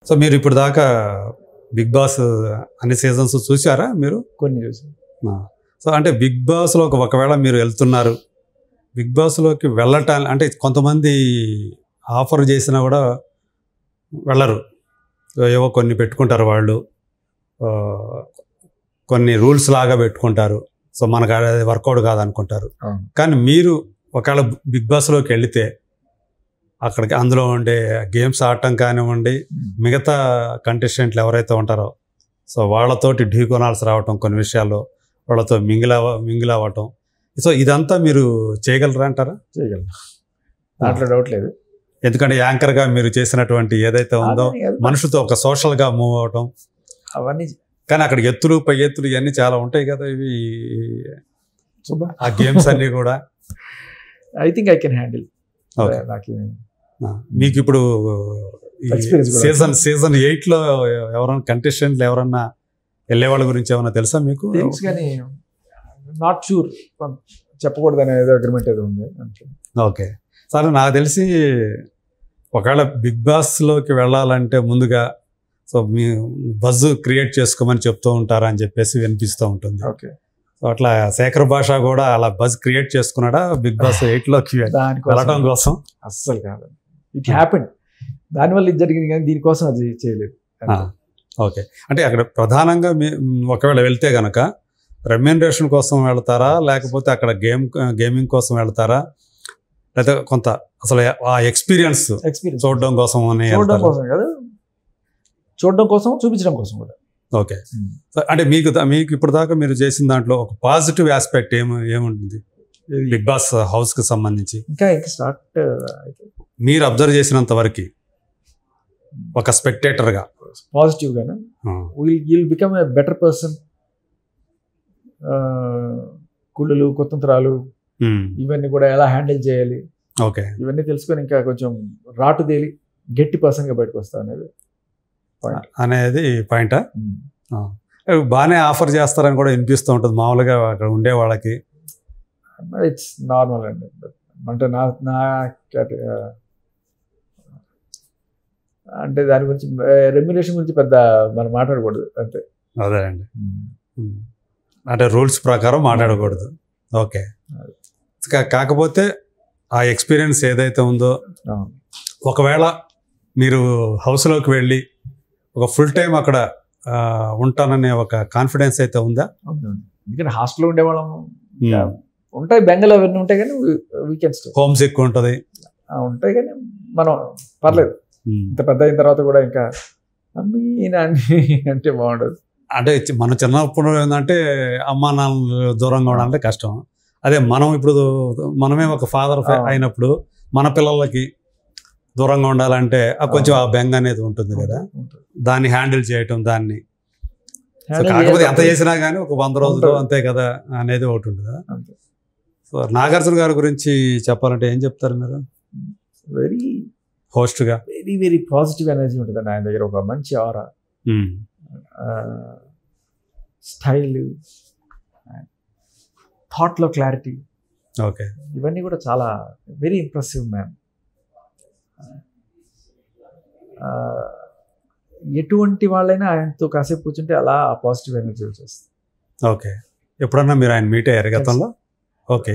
So మీరు ఇప్పుడు దాకా బిగ్ బాస్ అన్ని సీజన్స్ చూసారా మీరు? కొన్ని చూసాను. సో అంటే బిగ్ బాస్లో ఒకవేళ మీరు వెళ్తున్నారు, బిగ్ బాస్లోకి వెళ్ళటానికి అంటే కొంతమంది ఆఫర్ చేసినా కూడా వెళ్ళరు, ఏవో కొన్ని పెట్టుకుంటారు వాళ్ళు, కొన్ని రూల్స్ లాగా పెట్టుకుంటారు. సో మనకు అది వర్కౌట్ కాదనుకుంటారు. కానీ మీరు ఒకవేళ బిగ్ బాస్లోకి వెళితే అక్కడికి అందులో ఉండే గేమ్స్ ఆడటం కానివ్వండి, మిగతా కంటెస్టెంట్లు ఎవరైతే ఉంటారో సో వాళ్ళతోటి ఢీకొనాల్సి రావటం, కొన్ని విషయాల్లో వాళ్ళతో మింగిల్ అవ్వటం, సో ఇదంతా మీరు చేయగలరా అంటారా? చేయగలరు, దాంట్లో డౌట్ లేదు. ఎందుకంటే యాంకర్గా మీరు చేసినటువంటి ఏదైతే ఉందో మనుషులతో ఒక సోషల్గా మూవ్ అవటం అవన్నీ. కానీ అక్కడ ఎత్తులు పై ఎత్తులు ఇవన్నీ చాలా ఉంటాయి కదా, ఇవి ఆ గేమ్స్ అన్నీ కూడా. I think I can handle. మీకు ఇప్పుడు సీజన్ 8లో ఎవరైనా కంటెస్టెంట్లు ఎవరన్నా వెళ్ళే వాళ్ళ గురించి ఏమైనా తెలుసా మీకు? తెలుసు కానీ నాట్ షూర్, చెప్పకూడదు అనేది అగ్రిమెంట్ ఏదో ఉంది. ఓకే, సరే. నాకు తెలిసి ఒకవేళ బిగ్ బాస్లోకి వెళ్ళాలంటే ముందుగా సో మీ బజ్ క్రియేట్ చేసుకోమని చెప్తూ ఉంటారా అని చెప్పేసి వినిపిస్తూ ఉంటుంది. ఓకే, సో అట్లా శేఖర్ భాష కూడా అలా బజ్ క్రియేట్ చేసుకున్నాడా బిగ్ బాస్ 8లోకి వెళ్ళడం కోసం? అస్సలు కాదు, ఇట్ హ్యాపెండ్. దానివల్ల ఇది జరిగింది కానీ దీనికోసం అది చేయలేదు. ఓకే, అంటే అక్కడ ప్రధానంగా ఒకవేళ వెళ్తే కనుక రెమ్యూనరేషన్ కోసం వెళ్తారా, లేకపోతే అక్కడ గేమింగ్ కోసం వెళ్తారా, లేదా కొంత అసలు ఆ ఎక్స్పీరియన్స్ చూడడం కోసం? చూడడం కోసం కాదు, చూడడం కోసం, చూపించడం కోసం కూడా. ఓకే, అంటే మీకు ఇప్పుడు దాకా మీరు చేసిన దాంట్లో ఒక పాజిటివ్ ఆస్పెక్ట్ ఏముంటుంది బిగ్ బాస్ హౌస్కి సంబంధించి? ఇంకా స్టార్ట్ మీరు అబ్జర్వ్ చేసినంత వరకు ఒక స్పెక్టేటర్గా పాజిటివ్ గానే will become a better person. కుళ్ళులు, కుతంత్రాలు ఇవన్నీ కూడా ఎలా హ్యాండిల్ చేయాలి, ఓకే, ఇవన్నీ తెలుసుకొని ఇంకా కొంచెం రాటుదేలి గట్టి పర్సన్ గా బయటకు వస్తా అనేది పాయింటా? బాగానే ఆఫర్ చేస్తారని కూడా వినిపిస్తూ ఉంటుంది మామూలుగా అక్కడ ఉండే వాళ్ళకి. ఇట్స్ నార్మల్ అండి, అంటే నా అంటే దాని గురించి రెమ్యునరేషన్ గురించి పెద్ద మనం మాట్లాడకూడదు అంతే. అదే అండి, అంటే రూల్స్ ప్రకారం మాట్లాడకూడదు. ఓకే, కాకపోతే ఆ ఎక్స్పీరియన్స్ ఏదైతే ఉందో ఒకవేళ మీరు హౌస్లోకి వెళ్ళి ఒక ఫుల్ టైం అక్కడ ఉంటాననే ఒక కాన్ఫిడెన్స్ అయితే ఉందా? ఎందుకంటే హాస్టల్లో ఉండేవాళ్ళం, ఉంటాయి బెంగళూరు అవన్నీ ఉంటాయి కానీ వీకెండ్స్ హోమ్స్ ఎక్కువ ఉంటుంది, ఉంటాయి కానీ మనం పర్లేదు. ఇంత పెద్ద అయిన తర్వాత కూడా ఇంకా అమ్మీ నాన్ని అంటే బాగుండదు. అంటే మనం చిన్నప్పుడు ఏంటంటే అమ్మా నాన్న దూరంగా ఉండాలంటే కష్టం. అదే మనం ఇప్పుడు మనమే ఒక ఫాదర్ అయినప్పుడు మన పిల్లలకి దూరంగా ఉండాలంటే కొంచెం ఆ బెంగ అనేది ఉంటుంది కదా, దాన్ని హ్యాండిల్ చేయటం, దాన్ని కాకపోతే ఎంత చేసినా కానీ ఒక 100 రోజులు అంతే కదా అనేది ఒకటి ఉంటుంది కదా. సో నాగార్జున గారి గురించి చెప్పాలంటే ఏం చెప్తారు మీరు? వెరీ హోస్ట్గా వెరీ పాజిటివ్ ఎనర్జీ ఉంటుంది ఆయన దగ్గర, ఒక మంచి ఆరా, స్టైల్, థాట్లో క్లారిటీ, ఓకే, ఇవన్నీ కూడా చాలా వెరీ ఇంప్రెసివ్ మ్యాన్. ఎటువంటి వాళ్ళైనా ఆయనతో కాసేపు కూర్చుంటే అలా పాజిటివ్ ఎనర్జీ వచ్చేస్తుంది. ఓకే, ఎప్పుడన్నా మీరు ఆయన మీట్ అయ్యారు గతంలో? ఓకే,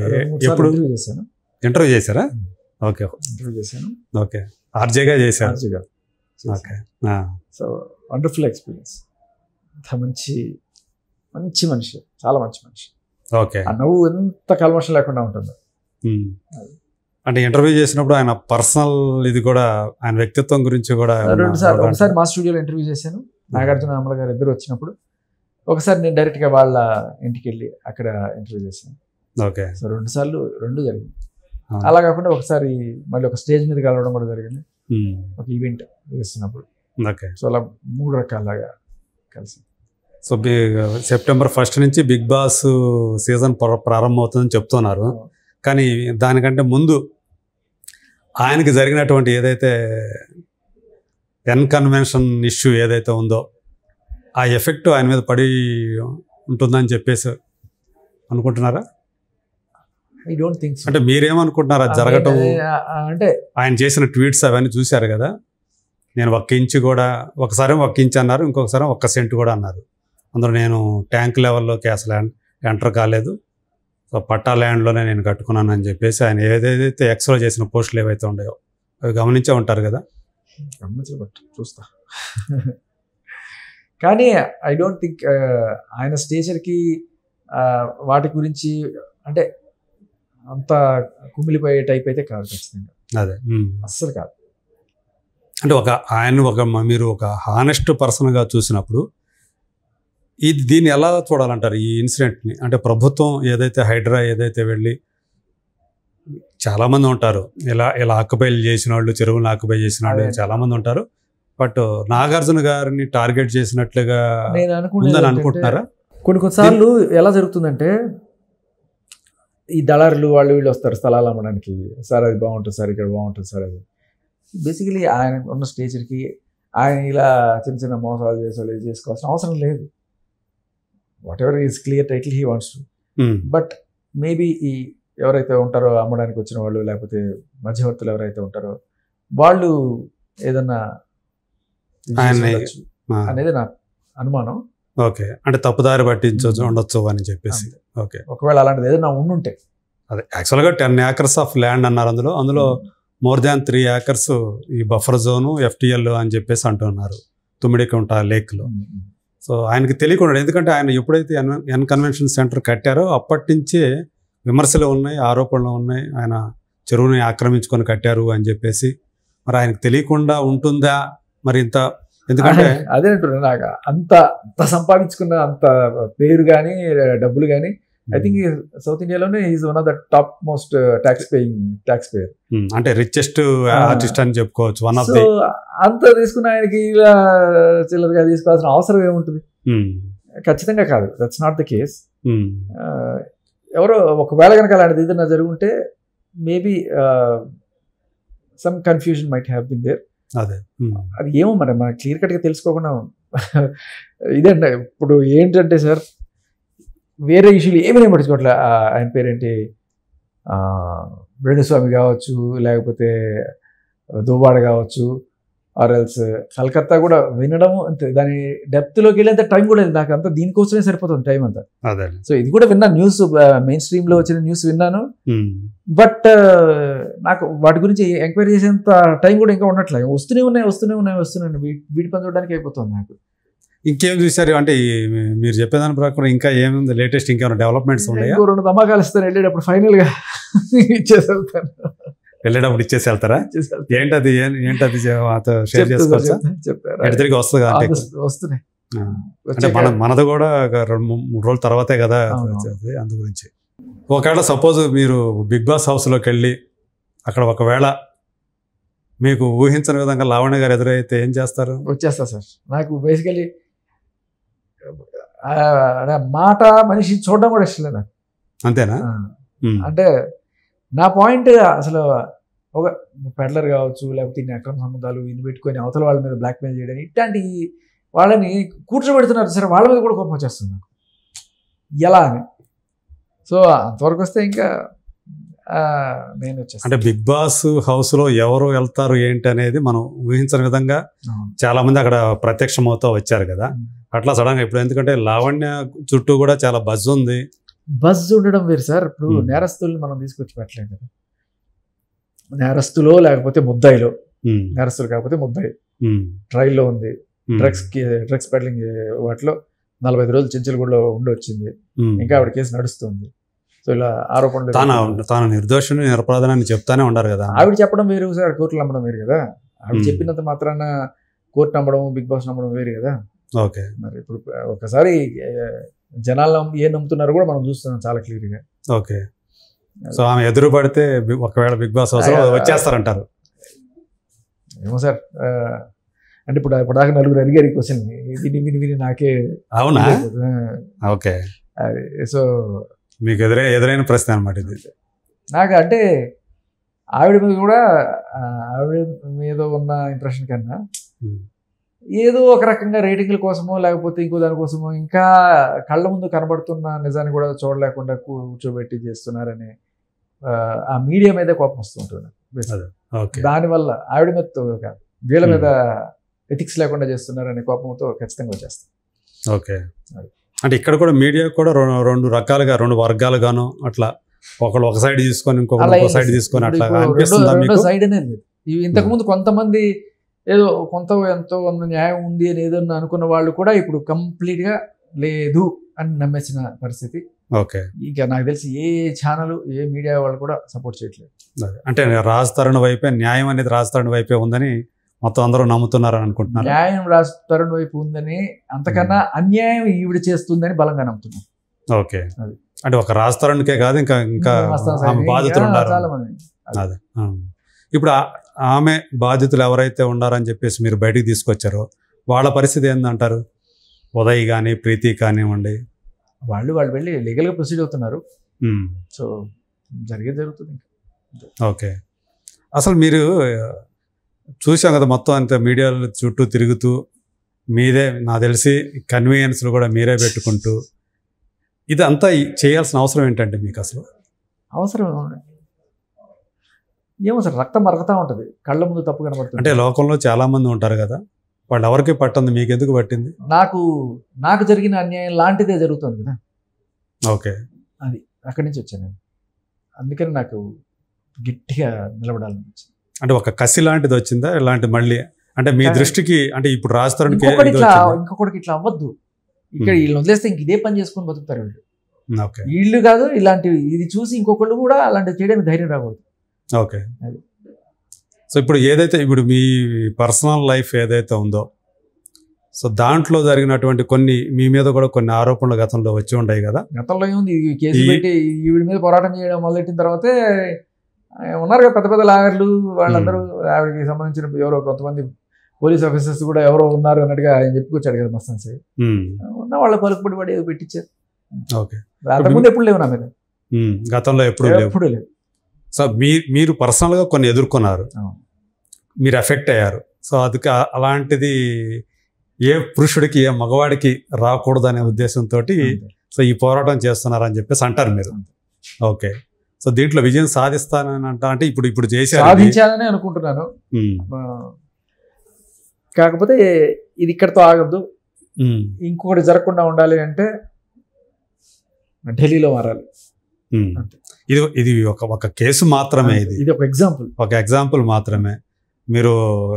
ఎప్పుడు చేశాను? ఇంటర్వ్యూ చేశారా? ఓకే, ఇంటర్వ్యూ చేశాను. ఓకే, ఆర్జేగా చేశారు. Okay, so wonderful experience. మంచి మంచి మనిషి, చాలా మంచి మనిషి. ఓకే, ఆ నవ్వు ఎంత కల్మషం లేకుండా ఉంటుంది. అంటే ఇంటర్వ్యూ చేసినప్పుడు ఆయన పర్సనల్ ఇది కూడా, ఆయన వ్యక్తిత్వం గురించి కూడా? ఒకసారి మా స్టూడియోలో ఇంటర్వ్యూ చేశాను, నాగార్జున అమల గారు ఇద్దరు వచ్చినప్పుడు. ఒకసారి నేను డైరెక్ట్గా వాళ్ళ ఇంటికి వెళ్ళి అక్కడ ఇంటర్వ్యూ చేశాను. ఓకే, సో 2 సార్లు రెండు జరిగింది. అలా కాకుండా ఒకసారి మళ్ళీ ఒక స్టేజ్ మీద కలవడం కూడా జరిగింది, ఒక ఈవెంట్ చేస్తున్నప్పుడు. ఓకే, సో అలా 3 రకాలుగా కలిసి. సో సెప్టెంబర్ 1 నుంచి బిగ్ బాస్ సీజన్ ప్రారంభమవుతుందని చెప్తున్నారు. కానీ దానికంటే ముందు ఆయనకి జరిగినటువంటి ఏదైతే కన్వెన్షన్ ఇష్యూ ఏదైతే ఉందో ఆ ఎఫెక్ట్ ఆయన మీద పడి ఉంటుందని చెప్పేసి అనుకుంటున్నారా? I don't think so. అంటే మీరేమనుకుంటున్నారు అది జరగటం? అంటే ఆయన చేసిన ట్వీట్స్ అవన్నీ చూశారు కదా, నేను 1 ఇంచు కూడా, ఒకసారి 1 ఇంచు అన్నారు, ఇంకొకసారి 1 సెంటు కూడా అన్నారు. అందులో నేను ట్యాంక్ లెవెల్లోకి అసలు ఎంటర్ కాలేదు. సో పట్టా ల్యాండ్లోనే నేను కట్టుకున్నాను అని చెప్పేసి ఆయన ఏదైతే ఎక్స్లో చేసిన పోస్టులు ఏవైతే ఉన్నాయో అవి గమనించే ఉంటారు కదా. చూస్తా. కానీ ఐ డోంట్ థింక్ ఆయన స్టేచర్కి వాటి గురించి అంటే అంత కుమిలిపోయే టైప్ అయితే కాదు ఖచ్చితంగా. అదే అస్సలు కాదు. అంటే మీరు ఒక హానెస్ట్ పర్సన్గా చూసినప్పుడు దీన్ని ఎలా చూడాలంటారు ఈ ఇన్సిడెంట్ని? అంటే ప్రభుత్వం ఏదైతే హైడ్రా ఏదైతే వెళ్ళి చాలామంది ఉంటారు, ఇలా ఆక్యుపైలు చేసిన వాళ్ళు, చెరువులను ఆక్యుపై చేసిన వాళ్ళు చాలామంది ఉంటారు. బట్ నాగార్జున గారిని టార్గెట్ చేసినట్లుగా నేను అనుకుంటున్నారా? కొన్నిసార్లు ఎలా జరుగుతుందంటే ఈ దళారులు వాళ్ళు వీళ్ళు వస్తారు స్థలాలు అమ్మడానికి. సార్ అది బాగుంటుంది సార్, ఇక్కడ బాగుంటుంది సార్. అది బేసికలీ ఆయన ఉన్న స్టేచర్కి ఆయన ఇలా చిన్న చిన్న మోసాలు చేసుకోవాల్సిన అవసరం లేదు. What ever is clear title he wants to. But maybe ఈ ఎవరైతే ఉంటారో అమ్మడానికి వచ్చిన వాళ్ళు, లేకపోతే మధ్యవర్తులు ఎవరైతే ఉంటారో వాళ్ళు ఏదన్నా అనేది నా అనుమానం. ఓకే, అంటే తప్పుదారి పట్టించవచ్చు ఉండొచ్చు అని చెప్పేసి. ఓకే, ఒకవేళ అలాంటిది ఏదైనా ఉండుంటే. అదే యాక్చువల్గా 10 acres ఆఫ్ ల్యాండ్ అన్నారు. అందులో మోర్ దాన్ 3 acres ఈ బఫర్ జోను, FTL అని చెప్పేసి అంటున్నారు తుమ్మిడికుంట లేక్లో. సో ఆయనకి తెలియకుండా, ఎందుకంటే ఆయన ఎప్పుడైతే ఎన్ కన్వెన్షన్ సెంటర్ కట్టారో అప్పటి నుంచే విమర్శలు ఉన్నాయి, ఆరోపణలు ఉన్నాయి, ఆయన చెరువుని ఆక్రమించుకొని కట్టారు అని చెప్పేసి. మరి ఆయనకు తెలియకుండా ఉంటుందా మరి ఇంత? ఎందుకంటే అదే అంటున్నా, నాకు అంత సంపాదించుకున్న అంత పేరు కానీ డబ్బులు కానీ ఐ థింక్ సౌత్ ఇండియాలోనే is one of the top most tax payer. అంటే రిచెస్ట్ ఆర్టిస్ట్ అని చెప్పుకోవచ్చు. సో అంత తీసుకున్న ఆయనకి ఇలా చిల్లరగా తీసుకోవాల్సిన అవసరం ఏముంటుంది? ఖచ్చితంగా కాదు. That's not the case. ఎవరో ఒకవేళ కనుక అలాంటిది ఏదైనా జరుగుంటే maybe some confusion might have been there. అదే అది ఏమో మరి మనకు క్లియర్ కట్గా తెలుసుకోకుండా ఇదేంట. ఇప్పుడు ఏంటంటే సార్, వేరే ఇష్యూలు ఏమైనా పట్టించుకోవట్లే. ఆయన పేరేంటి, వేణుస్వామి కావచ్చు, లేకపోతే దువ్వాడ కావచ్చు, ఆర్ఎల్స్ కలకత్తా కూడా వినడం అంతే. దాని డెప్త్లోకి వెళ్ళేంత టైం కూడా లేదు నాకు. అంతా దీనికోసమే సరిపోతుంది టైం అంతా. సో ఇది కూడా విన్నాను, న్యూస్ మెయిన్ స్ట్రీమ్లో వచ్చిన న్యూస్ విన్నాను. బట్ నాకు వాటి గురించి ఎంక్వైరీ చేసేంత టైం కూడా ఇంకా ఉండట్లేదు. వస్తూనే ఉన్నాయి. వీటి పని చూడడానికి అయిపోతుంది నాకు. ఇంకేం చూసారు అంటే మీరు చెప్పేదాని ప్రకారం ఇంకా ఏముంది లేటెస్ట్? ఇంకేమైనా డెవలప్మెంట్స్ ఉన్నాయా? 2 ధమాకాలు ఇస్తాను వెళ్ళేటప్పుడు, ఫైనల్గా ఇచ్చేసి వెళ్తాను. వెళ్ళేటప్పుడు ఇచ్చేసి వెళ్తారా? ఏంటది షేర్ చేసుకోవచ్చా? తిరిగి వస్తున్నాయి. అంటే మనది కూడా 2-3 రోజుల తర్వాతే కదా, అందు గురించి. ఒకవేళ సపోజ్ మీరు బిగ్ బాస్ హౌస్లోకి వెళ్ళి అక్కడ ఒకవేళ మీకు ఊహించని విధంగా లావణ్య గారు ఎదురైతే ఏం చేస్తారు? వచ్చేస్తా సార్. నాకు బేసికలీ మాట మనిషి చూడడం కూడా ఇష్టం లేదు నాకు. అంతేనా? అంటే నా పాయింట్ అసలు ఒక పెడ్లర్ కావచ్చు, లేకపోతే ఇన్ని అక్రమ సంబంధాలు ఇన్ని పెట్టుకొని అవతల వాళ్ళ మీద బ్లాక్మెయిల్ చేయడం, ఇట్లాంటి వాళ్ళని కూర్చోబెడుతున్నారు సరే, వాళ్ళ మీద కూడా కోపం వచ్చేస్తుంది నాకు. ఎలా అని. సో అంతవరకు వస్తే ఇంకా నేను వచ్చేస్తాను. అంటే బిగ్ బాస్ హౌస్లో ఎవరు వెళ్తారు ఏంటి అనేది మనం ఊహించని విధంగా చాలా మంది అక్కడ ప్రత్యక్షమవుతూ వచ్చారు కదా. అట్లా సడన్గా ఇప్పుడు, ఎందుకంటే లావణ్య చుట్టూ కూడా చాలా బజ్ ఉంది. బజ్ ఉండడం వేరు సార్. ఇప్పుడు నేరస్తుల్ని మనం తీసుకొచ్చి పెట్టలేం కదా. నేరస్తులో లేకపోతే ముద్దాయిలో, నేరస్తులు కాకపోతే ముద్దాయి ట్రైల్లో ఉంది. డ్రగ్స్ పెడ్లింగ్ వాటిలో 45 రోజులు చెంచల్గూడలో ఉండి వచ్చింది. ఇంకా ఆవిడ కేసు నడుస్తుంది. సో ఇలా ఆరోపణలు, తాను నిర్దోషిని నిరపరాధనని చెప్తానే ఉండారు కదా. ఆవిడ చెప్పడం వేరు సార్, కోర్టులు నమ్మడం వేరు కదా. ఆవిడ చెప్పినంత మాత్రాన కోర్టు నమ్మడం, బిగ్ బాస్ నమ్మడం వేరు కదా. ఓకే, మరి ఇప్పుడు ఒకసారి జనాలు ఏం నమ్ముతున్నారో కూడా మనం చూస్తున్నాం చాలా క్లియర్గా. ఓకే, సో ఆమె ఎదురు పడితే ఒకవేళ బిగ్ బాస్ వచ్చేస్తారంటారు. ఏమో సార్, అంటే ఇప్పుడు దాకా 4 అడిగారు ఈ క్వశ్చన్, విని నాకే. అవునా? ఓకే, సో మీకు ఎదురైన ప్రశ్న అనమాట ఇది. నాకు అంటే ఆవిడ మీద కూడా, ఆవిడ మీద ఉన్న ఇంప్రెషన్ కన్నా ఏదో ఒక రకంగా రేటింగ్ల కోసమో లేకపోతే ఇంకో దానికోసమో ఇంకా కళ్ళ ముందు కనబడుతున్న నిజాన్ని కూడా చూడలేకుండా కూర్చోబెట్టి చేస్తున్నారని ఆ మీడియా మీదే కోపం వస్తుంటుంది. దానివల్ల ఆవిడ మీద కాదు, వీళ్ళ మీద ఎథిక్స్ లేకుండా చేస్తున్నారు అనే కోపంతో ఖచ్చితంగా వచ్చేస్తాం. ఓకే. అంటే ఇక్కడ కూడా మీడియా కూడా రెండు రకాలుగా, రెండు వర్గాలుగాను అట్లా ఒకళ్ళు ఒక సైడ్ తీసుకొని ఇంకొక సైడ్ తీసుకొని అట్లా అనిపిస్తుందా మీకు? సైడ్ అనేది ఇంతకుముందు కొంతమంది ఏదో ఎంతో న్యాయం ఉంది అని ఏదన్నా అనుకున్న వాళ్ళు కూడా ఇప్పుడు కంప్లీట్ గా లేదు అని నమ్మేసిన పరిస్థితి. ఓకే. ఇంకా నాకు తెలిసి ఏ ఛానల్ ఏ మీడియా వాళ్ళు కూడా సపోర్ట్ చేయట్లేదు. అంటే రాజ్ తరుణ్ వైపే, న్యాయం అనేది రాజ్ తరుణ్ వైపే ఉందని మొత్తం అందరూ నమ్ముతున్నారని అనుకుంటున్నారు. న్యాయం రాజ్ తరుణ్ వైపు ఉందని, అంతకన్నా అన్యాయం ఈవిడ చేస్తుందని బలంగా నమ్ముతున్నారు. ఓకే. అంటే ఒక రాజ్ తరుణ్కే కాదు, ఇంకా ఆమె బాధితులు ఉన్నారు. అదే ఇప్పుడు ఆమె బాధితులు ఎవరైతే ఉన్నారని చెప్పేసి మీరు బయటికి తీసుకొచ్చారో వాళ్ళ పరిస్థితి ఏందంటారు? ఉదయ్ కానీ ప్రీతి కానివ్వండి, వాళ్ళు వెళ్ళి లీగల్గా ప్రొసీడ్ అవుతున్నారు. సో జరుగుతుంది. ఓకే. అసలు మీరు చూసాం కదా మొత్తం అంత మీడియాల చుట్టూ తిరుగుతూ మీరే, నాకు తెలిసి కన్వీనియన్స్లు కూడా మీరే పెట్టుకుంటూ ఇదంతా చేయాల్సిన అవసరం ఏంటంటే మీకు అసలు? అవసరం ఏమో సార్, రక్తం మరగతా ఉంటుంది, కళ్ళ ముందు తప్పు కనబడుతుంది. అంటే లోకంలో చాలా మంది ఉంటారు కదా, వాళ్ళు ఎవరికి పట్టింది, మీకు ఎందుకు పట్టింది? నాకు జరిగిన అన్యాయం లాంటిదే జరుగుతుంది కదా. ఓకే. అది అక్కడి నుంచి వచ్చాను నేను. అందుకని నాకు గట్టిగా నిలబడాలనిపించింది. అంటే ఒక కసి లాంటిది వచ్చిందా ఇలాంటి మళ్ళీ? అంటే మీ దృష్టికి అంటే ఇప్పుడు రాజ్ తరుణ్ ఇంకొకటికి ఇట్లా అవ్వద్దు, ఇక్కడ వీళ్ళని వదిలేస్తే ఇంక ఇదే పని చేసుకొని బతుకుతారు వీళ్ళు. వీళ్ళు కాదు, ఇలాంటివి ఇది చూసి ఇంకొకళ్ళు కూడా అలాంటివి చేయడానికి ధైర్యం రాకూడదు. ఓకే. సో ఇప్పుడు ఏదైతే ఇప్పుడు మీ పర్సనల్ లైఫ్ ఏదైతే ఉందో, సో దాంట్లో జరిగినటువంటి కొన్ని మీ మీద కూడా కొన్ని ఆరోపణలు గతంలో వచ్చి ఉంటాయి కదా. గతంలో ఏముంది, కేసు పెట్టి ఈవిడ మీద పోరాటం చేయడం మొదలెట్టిన తర్వాతే ఉన్నారు కదా పెద్ద పెద్ద లాయర్లు, వాళ్ళందరూ ఆవిడకి సంబంధించిన ఎవరో కొంతమంది పోలీస్ ఆఫీసర్స్ కూడా ఎవరో ఉన్నారు అన్నట్టుగా ఆయన చెప్పుకొచ్చాడు కదా మస్తాన్ సార్. ఉన్న వాళ్ళ పలుకుబడి పడి ఏదో పెట్టించారు. ఓకే. అంతకుముందు ఎప్పుడు లేవు నా మీద, గతంలో ఎప్పుడు లేవు. సో మీరు పర్సనల్గా కొన్ని ఎదుర్కొన్నారు, మీరు ఎఫెక్ట్ అయ్యారు. సో అది అలాంటిది ఏ పురుషుడికి ఏ మగవాడికి రాకూడదు అనే ఉద్దేశంతో సో ఈ పోరాటం చేస్తున్నారని చెప్పేసి అంటారు మీరు. ఓకే. సో దీంట్లో విజయం సాధిస్తానని అంటే ఇప్పుడు సాధించాలని అనుకుంటున్నాను. కాకపోతే ఇది ఇక్కడితో ఆగద్దు, ఇంకొకటి జరగకుండా ఉండాలి అంటే ఢిల్లీలో మారాలి. ఇది ఒక కేసు మాత్రమే, ఇది ఒక ఎగ్జాంపుల్ మాత్రమే. మీరు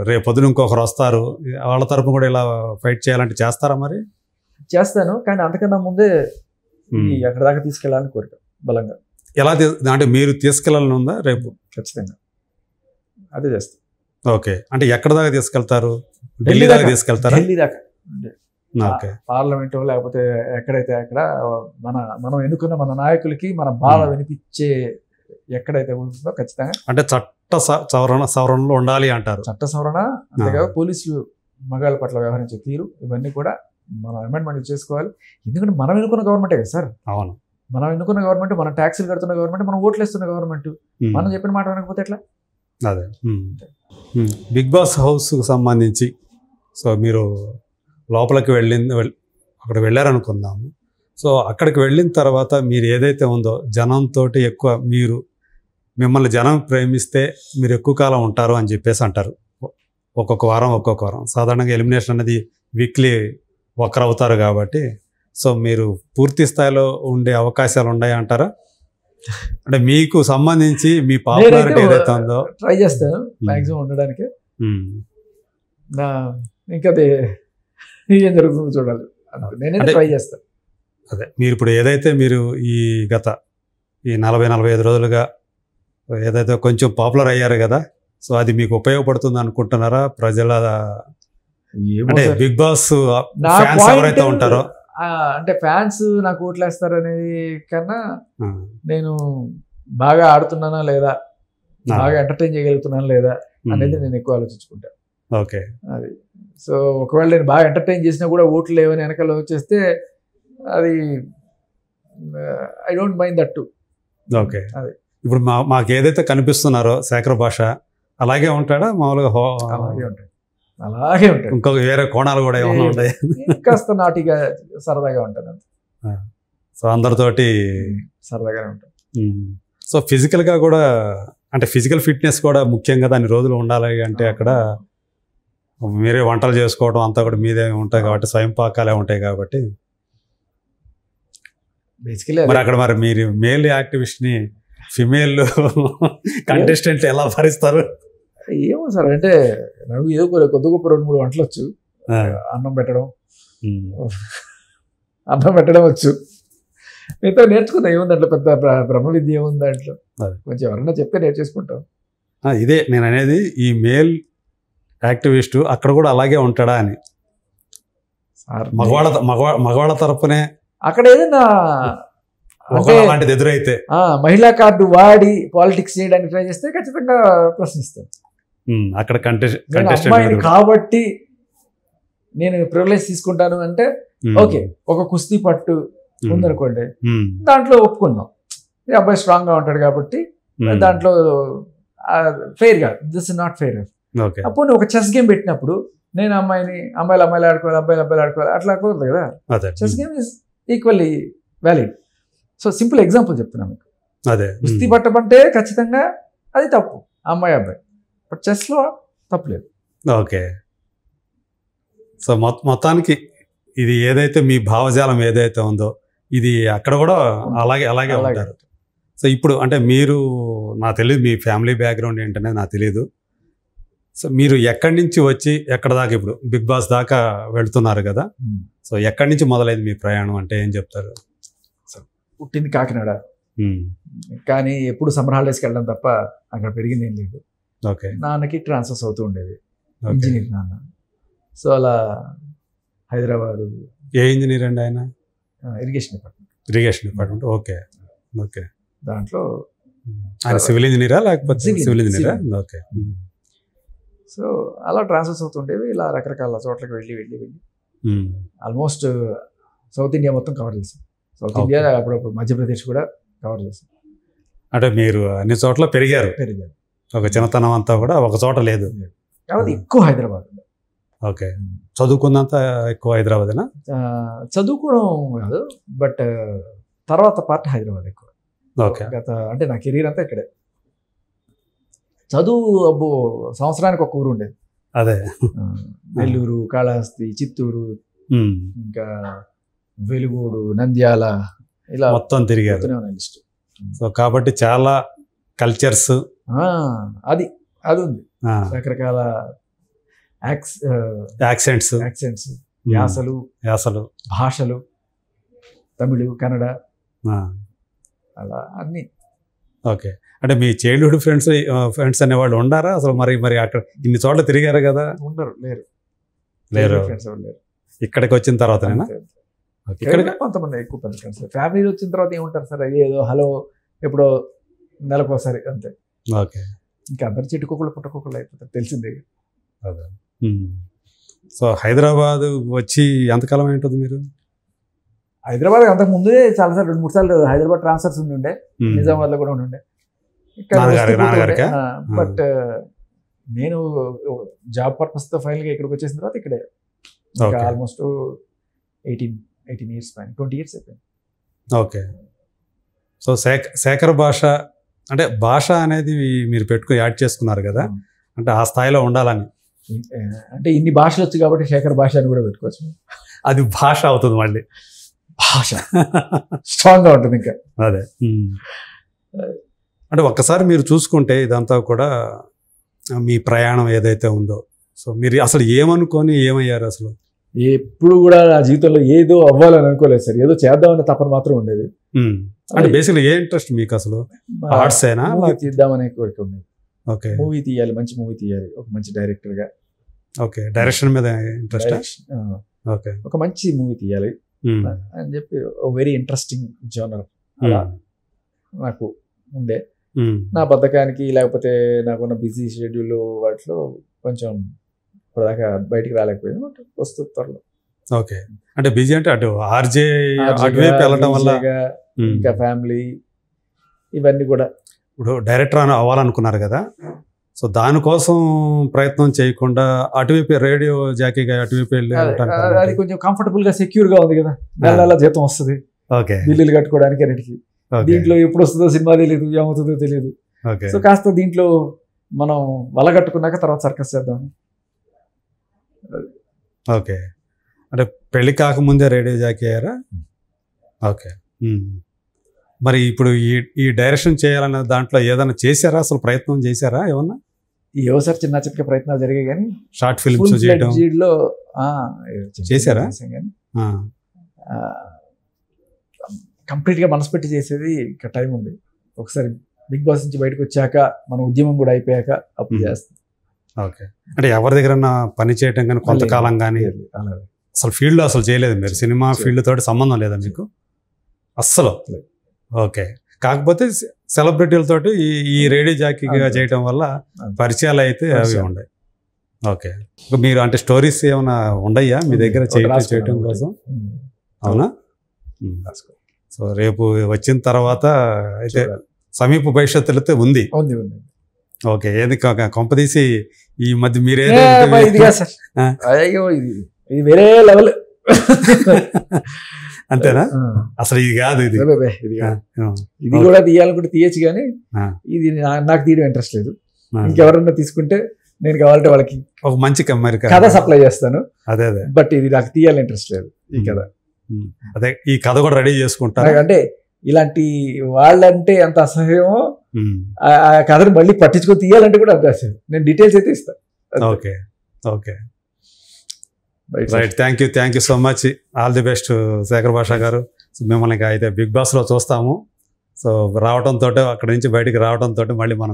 రేపొద్దున ఇంకొకరు వస్తారు, వాళ్ళ తరపు కూడా ఇలా ఫైట్ చేయాలంటే చేస్తారా? మరి చేస్తాను, కానీ అంతకన్నా ముందే ఎక్కడ దాకా తీసుకెళ్ళాలని కోరిక బలంగా. ఎలా అంటే మీరు తీసుకెళ్ళాలని ఉందా రేపు? ఖచ్చితంగా అదే చేస్తాను. ఓకే. అంటే ఎక్కడ దాకా తీసుకెళ్తారు? ఢిల్లీ దాకా తీసుకెళ్తారా? ఢిల్లీ దాకా. పార్లమెంట్ లేకపోతే ఎక్కడైతే అక్కడ మనం ఎన్నుకున్న మన నాయకులకి మన బాధ వినిపించే ఎక్కడైతే ఉంటుందో ఖచ్చితంగా. అంటే చట్ట సవరణలో ఉండాలి అంటారు. చట్ట సవరణ, అంతేకాదు పోలీసులు మగాళ్ళ పట్ల వ్యవహరించే తీరు, ఇవన్నీ కూడా మనం అమెండ్మెంట్ చేసుకోవాలి. ఎందుకంటే మనం ఎన్నుకున్న గవర్నమెంటే కదా సార్. అవును, మనం ఎన్నుకున్న గవర్నమెంట్, మనం ట్యాక్సులు కడుతున్న గవర్నమెంట్, మనం ఓట్లు వేస్తున్న గవర్నమెంట్, మనం చెప్పిన మాట వినకపోతే ఎట్లా? అదే బిగ్ బాస్ హౌస్కు సంబంధించి సో మీరు లోపలికి అక్కడ వెళ్ళారనుకుందాము. సో అక్కడికి వెళ్ళిన తర్వాత మీరు ఏదైతే ఉందో జనంతో ఎక్కువ మిమ్మల్ని జనం ప్రేమిస్తే మీరు ఎక్కువ కాలం ఉంటారు అని చెప్పేసి అంటారు. ఒక్కొక్క వారం సాధారణంగా ఎలిమినేషన్ అనేది వీక్లీ ఒకరు అవుతారు కాబట్టి సో మీరు పూర్తి స్థాయిలో ఉండే అవకాశాలు ఉన్నాయి అంటారా? అంటే మీకు సంబంధించి మీ పాపులారిటీ ఏదైతే ఉందో ట్రై చేస్తాను మ్యాక్సిమం ఉండడానికి. ఇంకా ఏం జరుగుతుందో చూడాలి, నేనైతే ట్రై చేస్తాను. అదే మీరు ఇప్పుడు ఏదైతే మీరు ఈ గత 40-45 రోజులుగా ఏదైతే కొంచెం పాపులర్ అయ్యారు కదా, సో అది మీకు ఉపయోగపడుతుంది అనుకుంటున్నారా? ప్రజల అంటే బిగ్ బాస్ ఫ్యాన్స్ ఎవరైతే ఉంటారో, అంటే ఫ్యాన్స్ నాకు ఓట్లు వేస్తారు అనేది కన్నా నేను బాగా ఆడుతున్నానా లేదా, బాగా ఎంటర్టైన్ చేయగలుగుతున్నానా లేదా అనేది నేను ఎక్కువ ఆలోచించుకుంటాను. ఓకే. అది సో ఒకవేళ నేను బాగా ఎంటర్టైన్ చేసినా కూడా ఓట్లు లేవని వెనకాల వచ్చేస్తే అది I don't mind that to. Okay. అది ఇప్పుడు మాకు ఏదైతే కనిపిస్తున్నారో శేఖర్ భాష అలాగే ఉంటాడా? మామూలుగా అలాగే ఉంటాడు. ఇంకొక వేరే కోణాలు కూడా ఏమైనా ఉంటాయి? కాస్త నాటిగా సరదాగా ఉంటాను. సో అందరితోటి సరదాగానే ఉంటాను. సో ఫిజికల్గా కూడా అంటే ఫిజికల్ ఫిట్నెస్ కూడా ముఖ్యంగా దాని రోజులు ఉండాలి అంటే అక్కడ మీరే వంటలు చేసుకోవడం అంతా కూడా మీదే ఉంటాయి కాబట్టి స్వయం పాకాలే ఉంటాయి కాబట్టి బేసికలీ మరి అక్కడ మరి మీరు మేల్ యాక్టివిస్ట్ని ఫిమేల్ కంటెస్టెంట్ ఎలా భరిస్తారు? ఏమో సార్, అంటే నాకు ఏదో కొద్ది గొప్ప 2-3 వంటలు వచ్చు. అన్నం పెట్టడం వచ్చు. మిగతా నేర్చుకుందా ఏముంది దాంట్లో, పెద్ద బ్రహ్మ విద్య ఏముంది దాంట్లో, కొంచెం ఎవరన్నా చెప్తే నేర్చేసుకుంటాం. ఇదే నేను అనేది, ఈ మేల్ యాక్టివిస్టు అక్కడ కూడా అలాగే ఉంటాడా అని. మగవాళ్ళ తరపునే అక్కడ ఏదైనా అలాంటిది ఎదురైతే మహిళా కార్డు వాడి పాలిటిక్స్ చేయడానికి ట్రై చేస్తే ఖచ్చితంగా ప్రశ్నిస్తాను. అక్కడ అమ్మాయిని కాబట్టి నేను ప్రివిలేజ్ తీసుకుంటాను అంటే ఓకే, ఒక కుస్తీ పట్టు ఉందనుకోండి, దాంట్లో ఒప్పుకున్నాం, ఈ అబ్బాయి స్ట్రాంగ్ గా ఉంటాడు కాబట్టి దాంట్లో ఫెయిర్ గా, దిస్ ఇస్ నాట్ ఫెయిర్. అప్పుడు నువ్వు ఒక చెస్ గేమ్ పెట్టినప్పుడు నేను అమ్మాయిలు ఆడుకోవాలి, అబ్బాయిలు ఆడుకోవాలి, అట్లా కుదరదు కదా. Chess game is equally valid. So simple example చెప్తున్నా మీకు. కుస్తీ పట్టమంటే ఖచ్చితంగా అది తప్పు, అమ్మాయి అబ్బాయి, బట్ చెస్లో తప్పులేదు. ఓకే. సో మొత్తానికి ఇది ఏదైతే మీ భావజాలం ఏదైతే ఉందో ఇది అక్కడ కూడా అలాగే ఉంటారు. సో ఇప్పుడు అంటే మీరు, నాకు తెలియదు మీ ఫ్యామిలీ బ్యాక్గ్రౌండ్ ఏంటనేది నాకు తెలియదు. సో మీరు ఎక్కడి నుంచి వచ్చి ఎక్కడ దాకా ఇప్పుడు బిగ్ బాస్ దాకా వెళ్తున్నారు కదా, సో ఎక్కడి నుంచి మొదలైంది మీ ప్రయాణం అంటే ఏం చెప్తారు? పుట్టింది కాకినాడ, కానీ ఎప్పుడు సమ్మర్ హాలిడేస్కి వెళ్ళడం తప్ప అక్కడ పెరిగింది ఏం లేదు. ఓకే. నాన్నకి ట్రాన్స్ఫర్స్ అవుతూ ఉండేది, ఇంజనీర్ నాన్న. సో అలా హైదరాబాద్. ఏ ఇంజనీర్ అండి ఆయన? Irrigation department. ఓకే. దాంట్లో ఆయన సివిల్ ఇంజనీరా లేకపోతే సివిల్ ఇంజనీరా? ఓకే. సో అలా ట్రాన్స్ఫర్స్ అవుతుండేవి, ఇలా రకరకాల చోట్లకి వెళ్ళి ఆల్మోస్ట్ సౌత్ ఇండియా మొత్తం కవర్ చేసాం. సౌత్ ఇండియా, అప్పుడప్పుడు మధ్యప్రదేశ్ కూడా కవర్ చేసాం. అంటే మీరు అన్ని చోట్ల పెరిగారు. ఒక చిన్నతనం అంతా కూడా ఒక చోట లేదు కాబట్టి ఎక్కువ హైదరాబాద్. ఓకే. చదువుకున్నంత ఎక్కువ హైదరాబాదేనా? చదువుకోవడం కాదు, బట్ తర్వాత పార్ట్ హైదరాబాద్ ఎక్కువ. ఓకే. అంటే నా కెరీర్ అంతా ఇక్కడే. చదువు అబ్బో సంవత్సరానికి ఒక ఊరు ఉండేది. అదే నెల్లూరు, కాళహస్తి, చిత్తూరు, ఇంకా వెలుగోడు, నంద్యాల, ఇలా మొత్తం తిరిగారు. లిస్ట్. సో కాబట్టి చాలా కల్చర్స్ అది ఉంది, రకరకాల యాక్సెంట్స్, యాసలు, భాషలు, తమిళ్, కన్నడ, అలా అన్ని. ఓకే. అంటే మీ చైల్డ్హుడ్ ఫ్రెండ్స్ అనేవాళ్ళు ఉండారా అసలు? మరి అక్కడ ఇన్ని చోట్ల తిరిగారు కదా. లేరు. ఇక్కడికి వచ్చిన తర్వాతనేనా? కొంతమంది ఎక్కువ పెద్ద ఫ్రెండ్స్. ఫ్యామిలీలో వచ్చిన తర్వాత ఏముంటారు సార్, ఏదో హలో ఎప్పుడో నెలకోసారి అంతే. ఓకే. ఇంకా అందరు చిట్టుకోకులు పుట్టకోకులు అయిపోతారు, తెలిసిందే. అదే. సో హైదరాబాద్ వచ్చి ఎంతకాలం ఏంటుంది మీరు? హైదరాబాద్ అంతకు ముందే చాలాసార్లు 2-3 సార్లు హైదరాబాద్ ట్రాన్స్ఫర్స్ ఉండే, నిజామాబాద్ లో కూడా ఉండే. బట్ నేను జాబ్ పర్పస్ తో ఫైనల్ గా ఇక్కడికి వచ్చేసిన తర్వాత ఇక్కడే ఆల్మోస్ట్ 18 years, 20 years అయిపోయింది. ఓకే. సో శేఖర్ భాష అంటే భాష అనేది మీరు పెట్టుకుని యాడ్ చేసుకున్నారు కదా, అంటే ఆ స్థాయిలో ఉండాలని. అంటే ఇన్ని భాషలు వచ్చు కాబట్టి శేఖర్ భాష అని కూడా పెట్టుకోవచ్చు. అది భాష అవుతుంది, మళ్ళీ భాష స్ట్రాంగ్ గా ఉంటుంది ఇంకా. అదే. అంటే ఒక్కసారి మీరు చూసుకుంటే ఇదంతా కూడా మీ ప్రయాణం ఏదైతే ఉందో, సో మీరు అసలు ఏమనుకొని ఏమయ్యారు అసలు? ఎప్పుడు కూడా నా జీవితంలో ఏదో అవ్వాలని అనుకోలేదు సార్, ఏదో చేద్దామనే తపన మాత్రం ఉండేది. అంటే బేసిక్లీ ఏ ఇంట్రెస్ట్ మీకు అసలు? ఆర్ట్స్ అయినా తీద్దామనే కోరిక ఉండేది. ఓకే. మూవీ తీయాలి, మంచి మూవీ తీయాలి, ఒక మంచి డైరెక్టర్ గా. ఓకే. డైరెక్షన్ మీద ఇంట్రెస్ట్. ఓకే. ఒక మంచి మూవీ తీయాలి అని చెప్పి వెరీ ఇంట్రెస్టింగ్ జోనర్ అలా నాకు ఉండే. నా బద్ధకానికి లేకపోతే నాకున్న బిజీ షెడ్యూల్ వాటిలో కొంచెం ఇప్పటిదాకా బయటికి రాలేకపోయింది, బట్ వస్తుంది త్వరలో. ఓకే. అంటే బిజీ అంటే అటు ఆర్జే అటువైపు వెళ్ళడం వల్ల ఇంకా ఫ్యామిలీ ఇవన్నీ కూడా. ఇప్పుడు డైరెక్టర్ అవ్వాలనుకున్నారు కదా, సో దానికోసం ప్రయత్నం చేయకుండా అటువైపు రేడియో జాకీగా అటువైపు వెళ్ళి అది కొంచెం కంఫర్టబుల్ గా సెక్యూర్ గా ఉంది కదా, నెల జీతం వస్తుంది, ఓకే, బిల్లులు కట్టుకోవడానికి అన్నిటికీ. దీంట్లో ఎప్పుడు వస్తుందో సినిమా తెలియదు, ఏమవుతుందో తెలియదు. సో కాస్త దీంట్లో మనం వల కట్టుకున్నాక తర్వాత సర్కస్ చేద్దాం. ఓకే, అంటే పెళ్లి కాకముందే రేడియో జాకీ అయ్యారా? ఓకే. మరి ఇప్పుడు ఈ డైరెక్షన్ చేయాలనే దాంట్లో ఏదైనా చేశారా, అసలు ప్రయత్నం చేశారా ఏమన్నా? ఏవో సార్ చిన్న చిన్న ప్రయత్నాలు జరిగాయి కానీ షార్ట్ ఫిల్మ్స్ చేయడం లో చేశారా? కానీ కంప్లీట్గా మనసు పెట్టి చేసేది ఇంకా టైం ఉంది. ఒకసారి బిగ్ బాస్ నుంచి బయటకు వచ్చాక మన ఉద్యమం కూడా అయిపోయాక అప్పుడు చేస్తాం. ఓకే, అంటే ఎవరి దగ్గర పని చేయటం కానీ కొంతకాలం కానీ అసలు ఫీల్డ్లో అసలు చేయలేదు మీరు? సినిమా ఫీల్డ్ తోటి సంబంధం లేదా మీకు అస్సలు? ఓకే, కాకపోతే సెలబ్రిటీలతోటి ఈ రేడియో జాకీగా చేయటం వల్ల పరిచయాలు అయితే అవి ఉన్నాయి. ఓకే, మీరు అంటే స్టోరీస్ ఏమైనా ఉండయ్యా మీ దగ్గర చేయటం కోసం? అవునా? సో రేపు వచ్చిన తర్వాత అయితే సమీప భవిష్యత్తులో అయితే ఉంది. ఓకే, ఏది కొంపదీసి ఈ మధ్య మీరే ఇది వేరే లెవెల్ అంతేనా? అసలు ఇది కాదు, ఇది కూడా తీయాలనుకుంటే తీయచ్చు కానీ ఇది నాకు తీయడం ఇంట్రెస్ట్ లేదు. ఇంకెవరన్నా తీసుకుంటే నేను కావాలంటే వాళ్ళకి ఒక మంచి కథ సప్లై చేస్తాను. అదే బట్ ఇది నాకు తీయాలని ఇంట్రెస్ట్ లేదు ఈ కథ. అదే ఈ కథ కూడా రెడీ చేసుకుంటారు. అంటే ఇలాంటి వాళ్ళంటే ఎంత అసహ్యమో ఆ కథను మళ్ళీ పట్టించుకొని తీయాలంటే కూడా అంత అసహ్యం. నేను డీటెయిల్స్ అయితే ఇస్తాను. Okay okay right, thank you so much. All the best Shekhar Basha గారు. మిమ్మల్ని అయితే బిగ్ బాస్లో చూస్తాము. సో రావడంతో, అక్కడి నుంచి బయటికి రావడంతో మళ్ళీ మనం